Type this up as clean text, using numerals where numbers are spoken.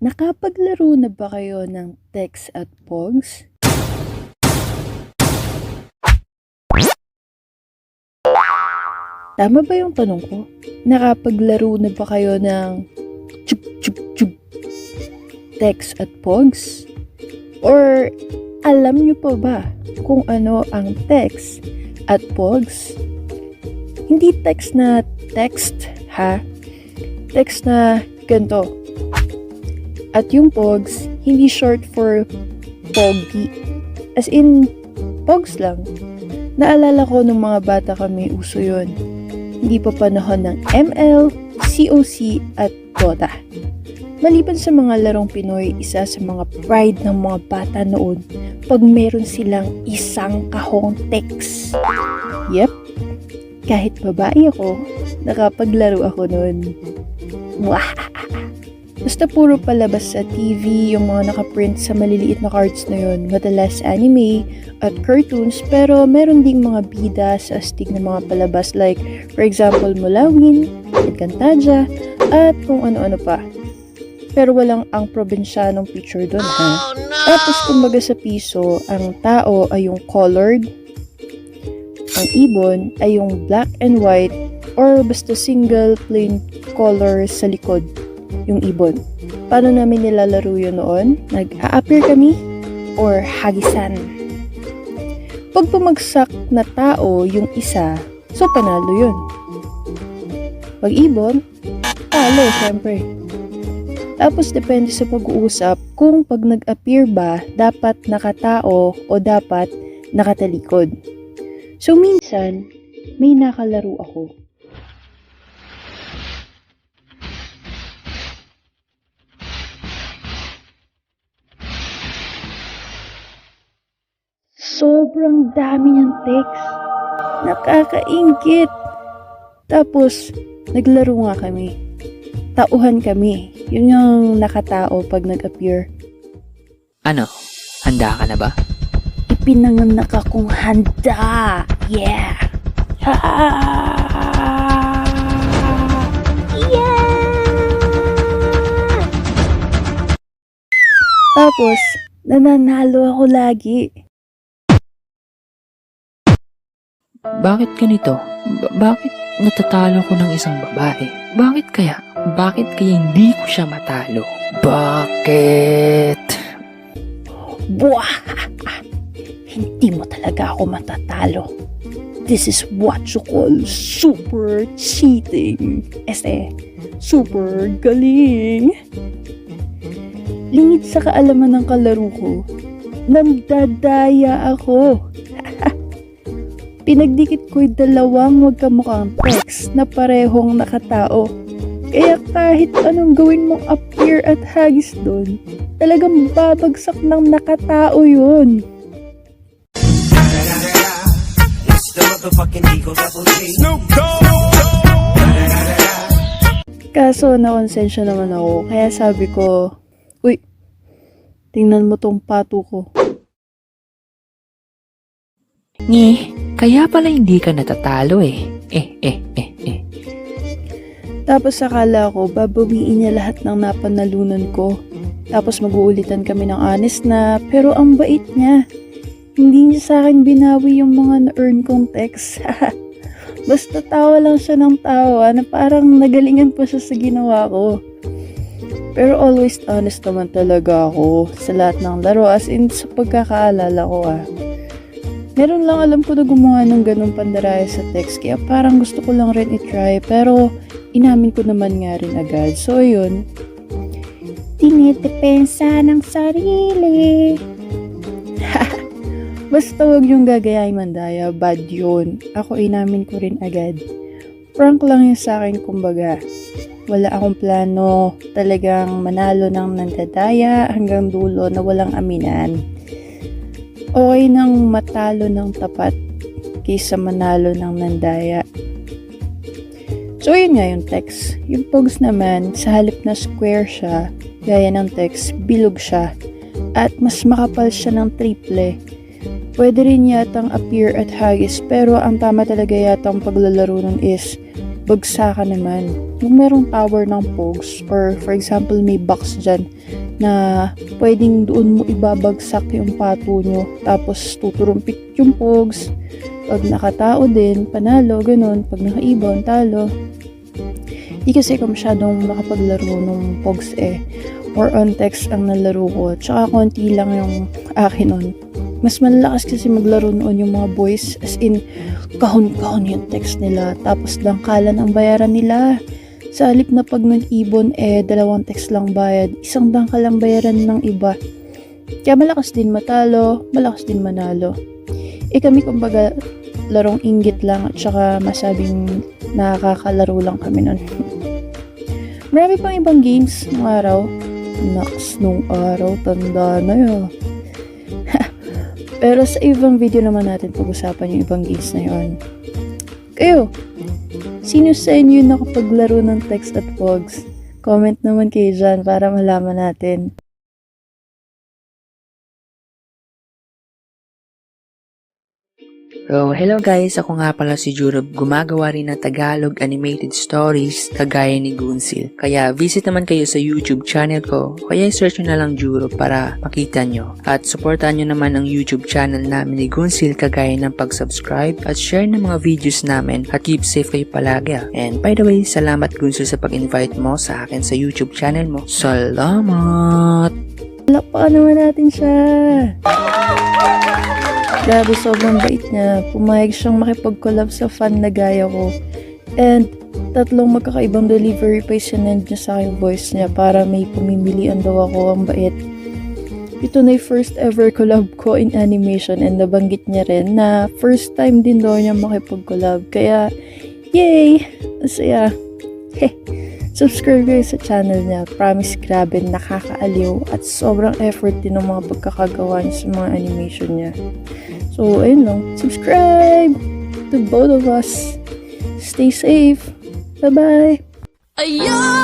Nakapaglaro na ba kayo ng text at pogs? Tama ba yung tanong ko? Nakapaglaro na ba kayo ng chug chug chug text at pogs? Or alam nyo pa ba kung ano ang text at pogs? Hindi text na text, ha? Text na ganito. At yung pogs, hindi short for pogi. As in, pogs lang. Naalala ko nung mga bata kami, uso yun. Hindi pa panahon ng ML, COC at Dota. Maliban sa mga larong Pinoy, isa sa mga pride ng mga bata noon pag meron silang isang kahong text. Yep, kahit babae ako, nakapaglaro ako noon. Basta puro palabas sa TV, yung mga nakaprint sa maliliit na cards na yun. Madalas anime at cartoons, pero meron ding mga bida sa astig na mga palabas like, for example, Mulawin, Encantadia, at kung ano-ano pa. Pero walang ang probinsyanong picture doon, ha? Tapos kumbaga sa piso, ang tao ay yung colored, ang ibon ay yung black and white, or basta single plain color sa likod, yung ibon. Paano namin nilalaro yun noon? Nag-a-appear kami or hagisan. Pag pumagsak na tao yung isa, so panalo yun. Pag ibon, talo syempre. Tapos depende sa pag-uusap kung pag nag-appear ba dapat nakatao o dapat nakatalikod. So minsan, may nakalaro ako. Sobrang dami niyang text. Nakakaingit. Tapos, naglaro nga kami. Tauhan kami. Yun yung nakatao pag nag-appear. Ano? Handa ka na ba? Ipinanganak akong handa. Yeah! Yeah! Tapos, nananalo ako lagi. Bakit ganito? Bakit natatalo ko ng isang babae? Bakit kaya? Bakit kaya hindi ko siya matalo? Bakit? Buah! Hindi mo talaga ako matatalo. This is what you call super cheating. Super galing. Lingid sa kaalaman ng kalaro ko, nandadaya ako. Pinagdikit ko'y dalawang magkamukhang text na parehong nakatao. Kaya kahit anong gawin mong appear at hagis doon, talagang babagsak ng nakatao yun. Kaso nakonsensya naman ako, kaya sabi ko, uy, tingnan mo tong pato ko. Kaya pala hindi ka natatalo eh. Tapos akala ko, babawiin niya lahat ng napanalunan ko. Tapos mag-uulitan kami ng honest na, pero ang bait niya. Hindi niya sa akin binawi yung mga na-earn kong text. Basta tawa lang siya ng tawa na parang nagalingan pa siya sa ginawa ko. Pero always honest naman talaga ako sa lahat ng laro, as in sa pagkakaalala ko Meron lang alam ko na gumawa ng ganung pandaraya sa text, kaya parang gusto ko lang rin i-try, pero inamin ko naman nga rin agad. So yun, tinidepensa ng sarili. Basta wag yung gagayahin mandaya, bad yun. Ako inamin ko rin agad. Prank lang yun sa akin, kumbaga. Wala akong plano talagang manalo ng nandadaya hanggang dulo na walang aminan. Okay nang matalo ng tapat kaysa manalo ng nandaya. So yun nga yung text. Yung pogs naman, sa halip na square siya, gaya ng text, bilog siya. At mas makapal siya ng triple. Pwede rin yatang appear at hagis, pero ang tama talaga yatang paglalaro nun is bagsakan naman. Yung merong tower ng Pogs, or for example, may box dyan na pwedeng doon mo ibabagsak yung pato nyo, tapos tuturumpik yung Pogs. Pag nakatao din, panalo, ganun. Pag nakaibon, talo. Di kasi ako masyadong makapaglaro ng Pogs More on text ang nalaro ko. Tsaka konti lang yung akin nun. Mas malakas kasi maglaro noon yung mga boys. As in, kahon-kahon yung text nila. Tapos dangkalan ang bayaran nila. Sa halip na pag nag-ibon, 2 text lang bayad. 1 dangkal lang bayaran ng iba. Kaya malakas din matalo, malakas din manalo. Kami kumbaga, larong inggit lang at saka masabing nakakalaro lang kami nun. Marami pang ibang games nung araw. Naks, nung araw, tanda na yun. Pero sa ibang video naman natin pag-usapan yung ibang games na yun. Kayo, sino sa inyo nakapaglaro ng text at Pogs? Comment naman kayo dyan para malaman natin. So, hello guys, ako nga pala si Jurob, gumagawa rin ng Tagalog animated stories kagaya ni Gunsil. Kaya visit naman kayo sa YouTube channel ko, kaya search nyo na lang Jurob para makita nyo. At supportan nyo naman ang YouTube channel namin ni Gunsil kagaya ng pag-subscribe at share ng mga videos namin at keep safe kayo palagi. And by the way, salamat Gunsil sa pag-invite mo sa akin sa YouTube channel mo. Salamat! Palakpakan naman natin siya! Grabe, sobrang bait niya. Pumayag siyang makipag-collab sa fan na gaya ko. And 3 magkakaibang delivery pa sinend niya sa aking voice niya para may pumimilian daw ako. Ang bait. Ito na yung first ever collab ko in animation and nabanggit niya rin na first time din daw niya makipag-collab. Kaya, yay! Masaya. Subscribe kayo sa channel niya. Promise, grabe, nakakaaliw at sobrang effort din ng mga pagkakagawa niya sa mga animation niya. So, ayun lang. Subscribe to both of us. Stay safe. Bye-bye. Ayun!